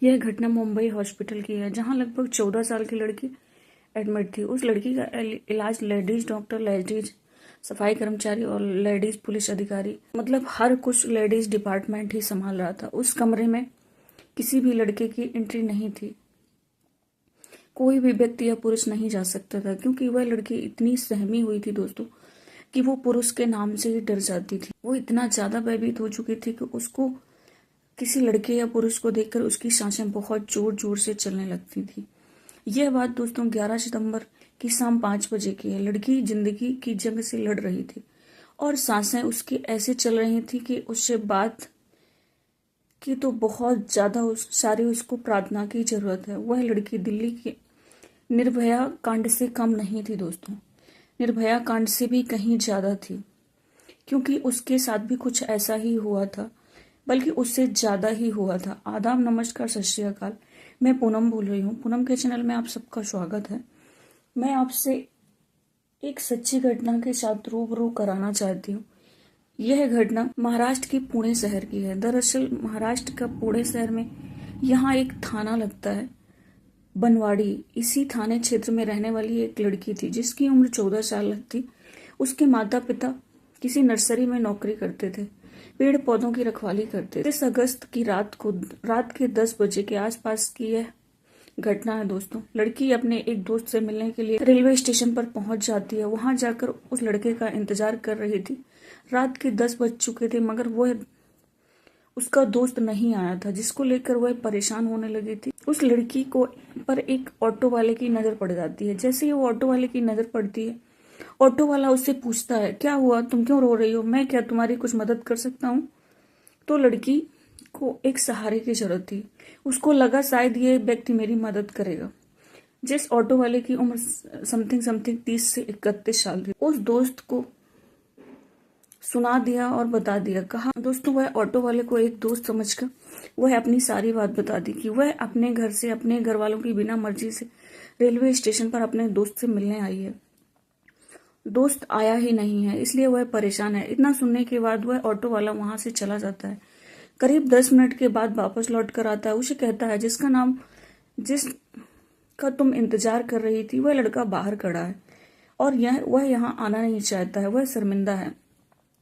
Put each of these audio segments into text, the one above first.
यह घटना मुंबई हॉस्पिटल की है, जहां लगभग 14 साल की लड़की एडमिट थी। उस लड़की का इलाज लेडीज डॉक्टर, लेडीज सफाई कर्मचारी और लेडीज पुलिस अधिकारी, मतलब हर कुछ लेडीज डिपार्टमेंट ही संभाल रहा था। उस कमरे में किसी भी लड़के की एंट्री नहीं थी। कोई भी व्यक्ति या पुरुष नहीं जा सकता था, क्योंकि वह लड़की इतनी सहमी हुई थी दोस्तों कि वो पुरुष के नाम से ही डर जाती थी। वो इतना ज्यादा भयभीत हो चुकी थी कि उसको किसी लड़के या पुरुष को देखकर उसकी सांसें बहुत जोर जोर से चलने लगती थी। यह बात दोस्तों 11 सितंबर की शाम 5 बजे की है। लड़की जिंदगी की जंग से लड़ रही थी और सांसें उसकी ऐसे चल रही थी कि उससे बात की तो बहुत ज्यादा सारी उसको प्रार्थना की जरूरत है। वह लड़की दिल्ली के निर्भया कांड से कम नहीं थी दोस्तों, निर्भया कांड से भी कहीं ज्यादा थी, क्योंकि उसके साथ भी कुछ ऐसा ही हुआ था, बल्कि उससे ज्यादा ही हुआ था। आदाब, नमस्कार, सत श्री अकाल। मैं पूनम बोल रही हूँ। पूनम के चैनल में आप सबका स्वागत है। मैं आपसे एक सच्ची घटना के साथ रूबरू कराना चाहती हूँ। यह घटना महाराष्ट्र के पुणे शहर की है। दरअसल महाराष्ट्र का पुणे शहर में यहाँ एक थाना लगता है, बनवाड़ी। इसी थाने क्षेत्र में रहने वाली एक लड़की थी जिसकी उम्र 14 साल थी। उसके माता पिता किसी नर्सरी में नौकरी करते थे, पेड़ पौधों की रखवाली करते थे। 30 अगस्त की रात के 10 बजे के आसपास की यह घटना है दोस्तों। लड़की अपने एक दोस्त से मिलने के लिए रेलवे स्टेशन पर पहुंच जाती है। वहां जाकर उस लड़के का इंतजार कर रही थी। रात के 10 बज चुके थे, मगर वह उसका दोस्त नहीं आया था, जिसको लेकर वह परेशान होने लगी थी। उस लड़की को पर एक ऑटो वाले की नजर पड़ जाती है। जैसे ही वो ऑटो वाले की नजर पड़ती है, ऑटो वाला उससे पूछता है, क्या हुआ, तुम क्यों रो रही हो, मैं क्या तुम्हारी कुछ मदद कर सकता हूँ। तो लड़की को एक सहारे की जरूरत थी। उसको लगा शायद ये व्यक्ति मेरी मदद करेगा। जिस ऑटो वाले की उम्र समथिंग 30 से 31 साल थी, उस दोस्त को सुना दिया और बता दिया। कहा दोस्तों, वह ऑटो वाले को एक दोस्त समझकर वह अपनी सारी बात बता दी कि वह अपने घर से, अपने घर वालों की बिना मर्जी से रेलवे स्टेशन पर अपने दोस्त से मिलने आई है। दोस्त आया ही नहीं है, इसलिए वह परेशान है। इतना सुनने के बाद वह ऑटो वाला वहां से चला जाता है। करीब 10 मिनट के बाद वापस लौट कर आता है। उसे कहता है, जिसका तुम इंतजार कर रही थी वह लड़का बाहर खड़ा है और वह यहाँ आना नहीं चाहता है। वह शर्मिंदा है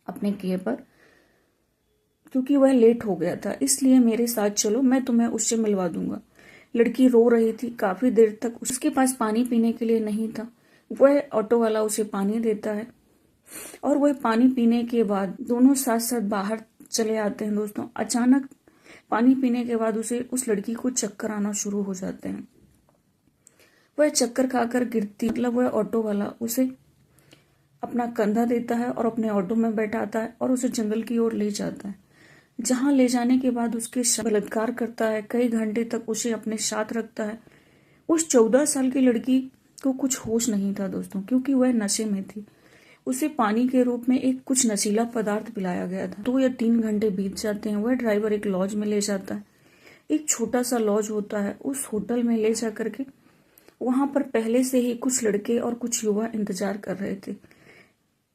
अपने किए पर, क्योंकि वह लेट हो गया था। इसलिए मेरे साथ चलो, मैं तुम्हें उससे मिलवा दूंगा। लड़की रो रही थी काफी देर तक। उसके पास पानी पीने के लिए नहीं था। वह ऑटो वाला उसे पानी देता है और वह पानी पीने के बाद दोनों साथ साथ बाहर चले आते हैं दोस्तों। अचानक पानी पीने के बाद उस लड़की को चक्कर आना शुरू हो जाते हैं। वह चक्कर खाकर गिरती, मतलब वह ऑटो वाला उसे अपना कंधा देता है और अपने ऑटो में बैठाता है और उसे जंगल की ओर ले जाता है, जहां ले जाने के बाद उसके बलात्कार करता है। कई घंटे तक उसे अपने साथ रखता है। उस 14 साल की लड़की को कुछ होश नहीं था दोस्तों, क्योंकि वह नशे में थी। उसे पानी के रूप में एक कुछ नशीला पदार्थ पिलाया गया था। 2 या 3 घंटे बीत जाते हैं। वह ड्राइवर एक लॉज में ले जाता है। एक छोटा सा लॉज होता है। उस होटल में ले जा करके वहां पर पहले से ही कुछ लड़के और कुछ युवा इंतजार कर रहे थे।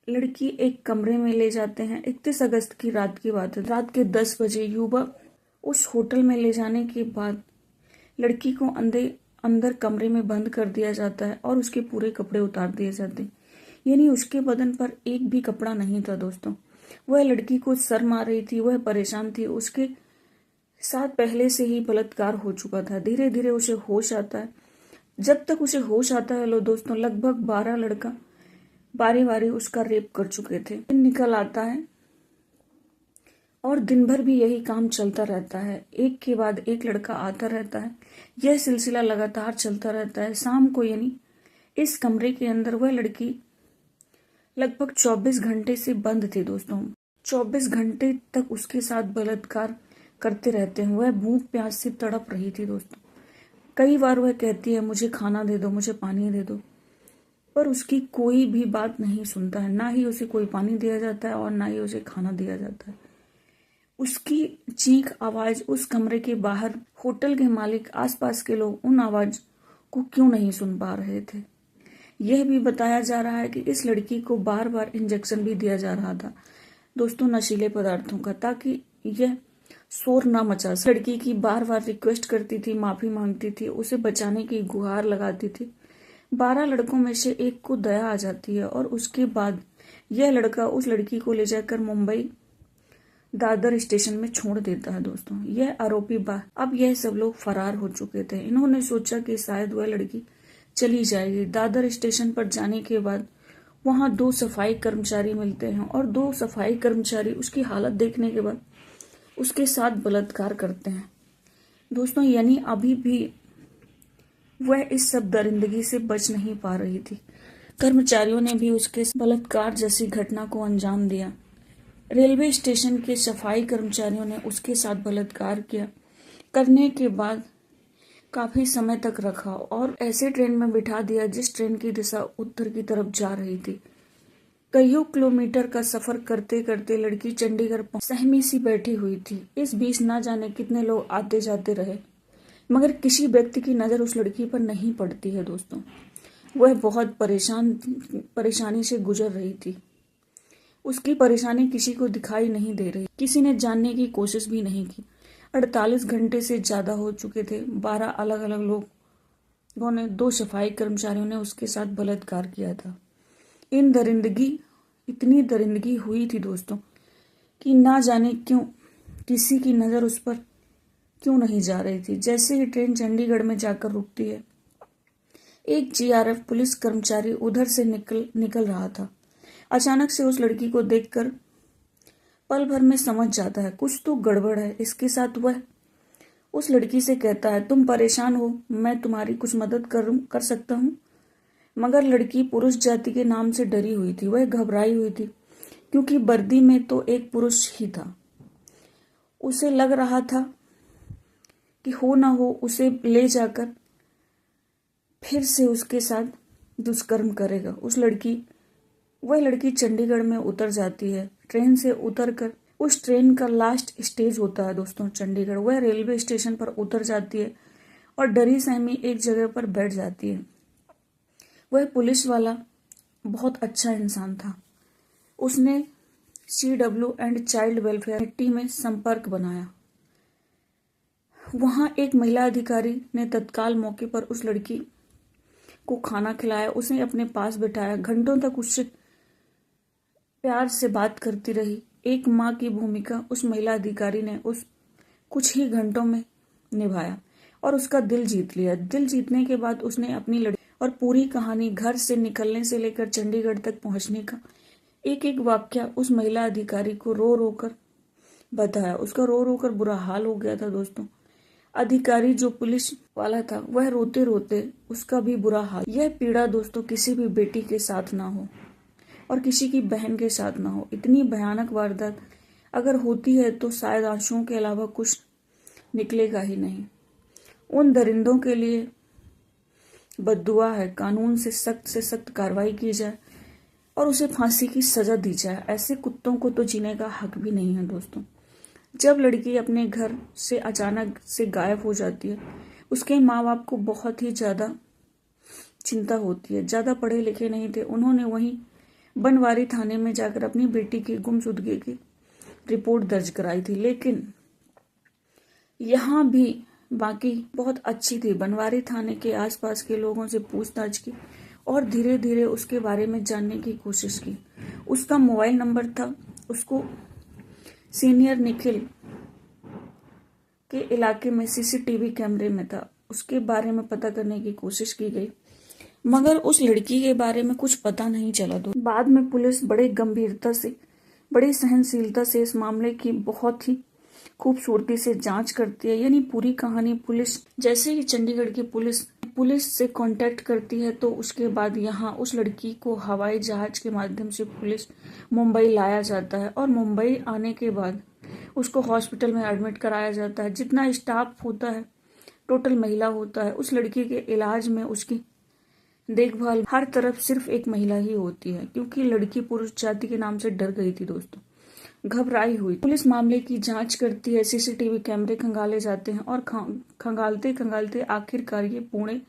लड़की एक कमरे में ले जाते हैं। 31 अगस्त की रात की बात है। रात के 10 बजे युवक उस होटल में ले जाने के बाद लड़की को अंदर कमरे में बंद कर दिया जाता है और उसके पूरे कपड़े उतार दिए जाते हैं। यानी उसके बदन पर एक भी कपड़ा नहीं था दोस्तों। वह लड़की को सर मार रही थी। वह परेशान थी। उसके साथ पहले से ही बलात्कार हो चुका था। धीरे धीरे उसे होश आता है। जब तक उसे होश आता है लो दोस्तों, लगभग 12 लड़का बारी बारी उसका रेप कर चुके थे। दिन निकल आता है और दिन भर भी यही काम चलता रहता है। एक के बाद एक लड़का आता रहता है। यह सिलसिला लगातार चलता रहता है। शाम को यानी इस कमरे के अंदर वह लड़की लगभग 24 घंटे से बंद थी दोस्तों। 24 घंटे तक उसके साथ बलात्कार करते रहते हैं। वह भूख प्यास से तड़प रही थी दोस्तों। कई बार वह कहती है, मुझे खाना दे दो, मुझे पानी दे दो, पर उसकी कोई भी बात नहीं सुनता है। ना ही उसे कोई पानी दिया जाता है और ना ही उसे खाना दिया जाता है। उसकी चीख आवाज उस कमरे के बाहर, होटल के मालिक, आसपास के लोग उन आवाज को क्यों नहीं सुन पा रहे थे। यह भी बताया जा रहा है कि इस लड़की को बार बार इंजेक्शन भी दिया जा रहा था दोस्तों, नशीले पदार्थों का, ताकि यह शोर ना मचा सके। लड़की की बार बार रिक्वेस्ट करती थी, माफी मांगती थी, उसे बचाने की गुहार लगाती थी। 12 लड़कों में से एक को दया आ जाती है और उसके बाद यह लड़का उस लड़की को ले जाकर मुंबई दादर स्टेशन में छोड़ देता है। दोस्तों, यह आरोपी अब यह सब लोग फरार हो चुके थे। इन्होंने सोचा कि शायद वह लड़की चली जाएगी। दादर स्टेशन पर जाने के बाद वहां 2 सफाई कर्मचारी मिलते हैं और 2 सफाई कर्मचारी उसकी हालत देखने के बाद उसके साथ बलात्कार करते हैं। दोस्तों, यानी अभी भी वह इस सब दरिंदगी से बच नहीं पा रही थी। कर्मचारियों ने भी उसके बलात्कार जैसी घटना को अंजाम दिया। रेलवे स्टेशन के सफाई कर्मचारियों ने उसके साथ बलात्कार किया, करने के बाद काफी समय तक रखा और ऐसे ट्रेन में बिठा दिया जिस ट्रेन की दिशा उत्तर की तरफ जा रही थी। कईयों किलोमीटर का सफर करते करते लड़की चंडीगढ़ सहमी सी बैठी हुई थी। इस बीच ना जाने कितने लोग आते जाते रहे, मगर किसी व्यक्ति की नजर उस लड़की पर नहीं पड़ती है। दोस्तों, वह बहुत परेशानी से गुजर रही थी। उसकी परेशानी किसी को दिखाई नहीं दे रही, किसी ने जानने की कोशिश भी नहीं की। 48 घंटे से ज्यादा हो चुके थे। 12 अलग अलग लोगों ने, 2 सफाई कर्मचारियों ने उसके साथ बलात्कार किया था। इतनी दरिंदगी हुई थी दोस्तों कि ना जाने क्यों किसी की नजर उस पर क्यों नहीं जा रही थी। जैसे ही ट्रेन चंडीगढ़ में जाकर रुकती है, एक जीआरएफ पुलिस कर्मचारी उधर से निकल रहा था। अचानक से उस लड़की को देखकर पल भर में समझ जाता है कुछ तो गड़बड़ है इसके साथ। वह उस लड़की से कहता है, तुम परेशान हो, मैं तुम्हारी कुछ मदद कर सकता हूँ। मगर लड़की पुरुष जाति के नाम से डरी हुई थी। वह घबराई हुई थी क्योंकि वर्दी में तो एक पुरुष ही था। उसे लग रहा था कि हो ना हो उसे ले जाकर फिर से उसके साथ दुष्कर्म करेगा। वह लड़की चंडीगढ़ में उतर जाती है। ट्रेन से उतरकर, उस ट्रेन का लास्ट स्टेज होता है दोस्तों चंडीगढ़। वह रेलवे स्टेशन पर उतर जाती है और डरी सहमी एक जगह पर बैठ जाती है। वह पुलिस वाला बहुत अच्छा इंसान था। उसने CW and child welfare committee में संपर्क बनाया। वहां एक महिला अधिकारी ने तत्काल मौके पर उस लड़की को खाना खिलाया, उसे अपने पास बिठाया, घंटों तक उससे प्यार से बात करती रही। एक माँ की भूमिका उस महिला अधिकारी ने उस कुछ ही घंटों में निभाया और उसका दिल जीत लिया। दिल जीतने के बाद उसने अपनी लड़की और पूरी कहानी, घर से निकलने से लेकर चंडीगढ़ तक पहुंचने का एक एक वाक्य उस महिला अधिकारी को रो रो कर बताया। उसका रो रो कर बुरा हाल हो गया था दोस्तों। अधिकारी जो पुलिस वाला था, वह रोते रोते उसका भी बुरा हाल। यह पीड़ा दोस्तों किसी भी बेटी के साथ ना हो और किसी की बहन के साथ ना हो। इतनी भयानक वारदात अगर होती है तो शायद आंसुओं के अलावा कुछ निकलेगा ही नहीं। उन दरिंदों के लिए बद्दुआ है। कानून से सख्त कार्रवाई की जाए और उसे फांसी की सजा दी जाए। ऐसे कुत्तों को तो जीने का हक भी नहीं है दोस्तों। जब लड़की अपने घर से अचानक से गायब हो जाती है, उसके माँ बाप को बहुत ही ज्यादा चिंता होती है। ज्यादा पढ़े लिखे नहीं थे। उन्होंने वहीं बनवारी थाने में जाकर अपनी बेटी की गुमशुदगी की रिपोर्ट दर्ज कराई थी, लेकिन यहाँ भी बाकी बहुत अच्छी थी। बनवारी थाने के आसपास के लोगों से पूछताछ की और धीरे धीरे उसके बारे में जानने की कोशिश की। उसका मोबाइल नंबर था, उसको सीनियर निखिल के इलाके में CCTV कैमरे में था। उसके बारे में पता करने की कोशिश की गई, मगर उस लड़की के बारे में कुछ पता नहीं चला। बाद में पुलिस बड़े गंभीरता से, बड़ी सहनशीलता से इस मामले की बहुत ही खूबसूरती से जांच करती है। यानी पूरी कहानी पुलिस, जैसे ही चंडीगढ़ की पुलिस से कांटेक्ट करती है, तो उसके बाद यहाँ उस लड़की को हवाई जहाज के माध्यम से पुलिस मुंबई लाया जाता है और मुंबई आने के बाद उसको हॉस्पिटल में एडमिट कराया जाता है। जितना स्टाफ होता है टोटल महिला होता है। उस लड़की के इलाज में, उसकी देखभाल हर तरफ सिर्फ एक महिला ही होती है, क्योंकि लड़की पुरुष जाति के नाम से डर गई थी दोस्तों, घबराई हुई। पुलिस मामले की जांच करती है, CCTV कैमरे खंगाले जाते हैं और खंगालते खंगालते आखिरकार ये पुणे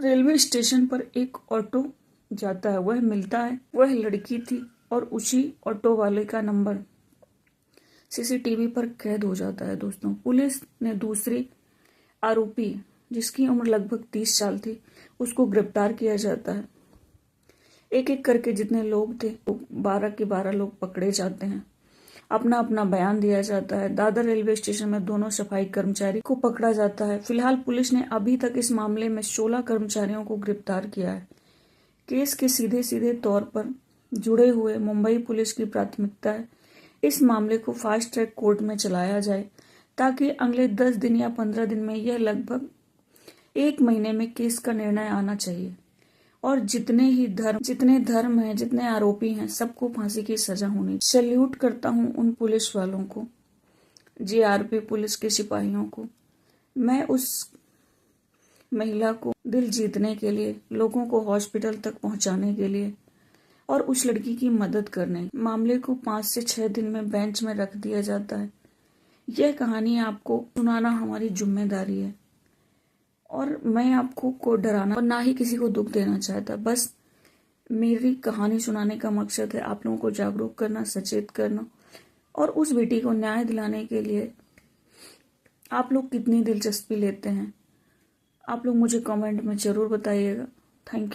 रेलवे स्टेशन पर एक ऑटो जाता है। वह मिलता है, वह लड़की थी और उसी ऑटो वाले का नंबर सीसीटीवी पर कैद हो जाता है। दोस्तों, पुलिस ने दूसरी आरोपी, जिसकी उम्र लगभग 30 साल थी, उसको गिरफ्तार किया जाता है। एक एक करके जितने लोग थे, 12 के 12 लोग पकड़े जाते हैं। अपना अपना बयान दिया जाता है। दादर रेलवे स्टेशन में दोनों सफाई कर्मचारी को पकड़ा जाता है। फिलहाल पुलिस ने अभी तक इस मामले में 16 कर्मचारियों को गिरफ्तार किया है। केस के सीधे सीधे तौर पर जुड़े हुए मुंबई पुलिस की प्राथमिकता है इस मामले को फास्ट ट्रैक कोर्ट में चलाया जाए, ताकि अगले 10 दिन या 15 दिन में, यह लगभग 1 महीने में केस का निर्णय आना चाहिए और जितने धर्म हैं, जितने आरोपी हैं, सबको फांसी की सजा होनी। सैल्यूट करता हूं उन पुलिस वालों को, जीआरपी पुलिस के सिपाहियों को। मैं उस महिला को दिल जीतने के लिए, लोगों को हॉस्पिटल तक पहुंचाने के लिए और उस लड़की की मदद करने, मामले को 5 से 6 दिन में बेंच में रख दिया जाता है। यह कहानी आपको सुनाना हमारी जिम्मेदारी है और मैं आपको को डराना और ना ही किसी को दुख देना चाहता। बस मेरी कहानी सुनाने का मकसद है आप लोगों को जागरूक करना, सचेत करना और उस बेटी को न्याय दिलाने के लिए आप लोग कितनी दिलचस्पी लेते हैं, आप लोग मुझे कमेंट में जरूर बताइएगा। Thank you.